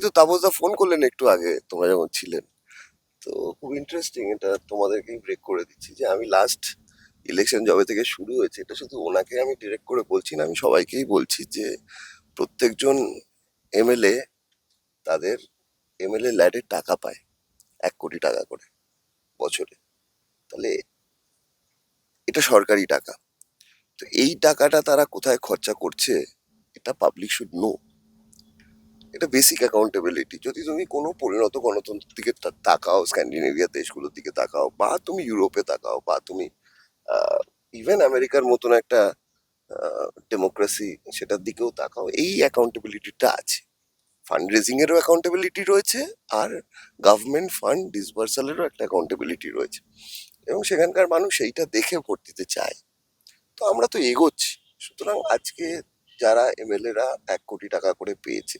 তো তাপসদা ফোন করলেন একটু আগে তোমরা যখন ছিলেন। তো খুব ইন্টারেস্টিং, এটা তোমাদেরকেই ব্রেক করে দিচ্ছি যে আমি লাস্ট ইলেকশন জবে থেকে শুরু হয়েছে, এটা শুধু ওনাকে আমি ডিরেক্ট করে বলছি না, আমি সবাইকেই বলছি যে প্রত্যেকজন এমএলএ তাদের এমএলএ ল্যাডের টাকা পায় 1 কোটি টাকা করে বছরে। তাহলে এটা সরকারি টাকা। তো এই টাকাটা তারা কোথায় খরচা করছে এটা পাবলিক শুড নো। এটা বেসিক অ্যাকাউন্টেবিলিটি। যদি তুমি কোনো পরিণত গণতন্ত্রের দিকে তাকাও, স্ক্যান্ডিনেভিয়া দেশগুলোর দিকে তাকাও, বা তুমি ইউরোপে তাকাও, বা তুমি ইভেন আমেরিকার মতন একটা ডেমোক্রেসি সেটার দিকেও তাকাও, এই অ্যাকাউন্টেবিলিটিটা আছে। ফান্ড রেজিং এরও অ্যাকাউন্টেবিলিটি রয়েছে, আর গভর্নমেন্ট ফান্ড ডিসবার্সালেরও একটা অ্যাকাউন্টেবিলিটি রয়েছে, এবং সেখানকার মানুষ সেইটা দেখে ভোট দিতে চায়। তো আমরা তো এগোচ্ছি। সুতরাং আজকে যারা এমএলএ রা 1 কোটি টাকা করে পেয়েছে,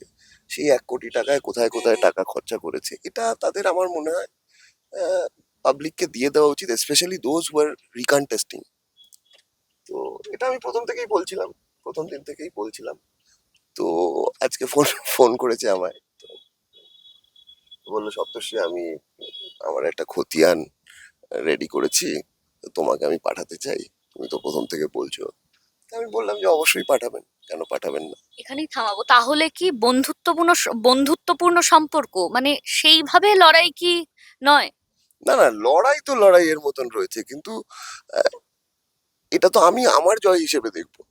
সেই 1 কোটি টাকায় কোথায় কোথায় টাকা খরচা করেছে এটা তাদের আমার মনে হয় পাবলিককে দিয়ে দেওয়া উচিত, স্পেশালি দোজ হু আর রিকন্টেস্টিং। তো এটা আমি প্রথম থেকেই বলছিলাম, প্রথম দিন থেকেই বলছিলাম। তো আজকে ফোন ফোন করেছে আমায়, তো বললো সপ্তর্ষি আমি আমার একটা খতিয়ান রেডি করেছি, তো তোমাকে আমি পাঠাতে চাই, তুমি তো প্রথম থেকে বলছো। তা আমি বললাম যে অবশ্যই পাঠাবেন, কেন পাঠাবেন না। এখানেই থামাবো। তাহলে কি বন্ধুত্বপূর্ণ সম্পর্ক, মানে সেইভাবে লড়াই কি নয়? না না, লড়াই তো লড়াইয়ের মতন রয়েছে, কিন্তু আহ, এটা তো আমি আমার জয় হিসেবে দেখবো।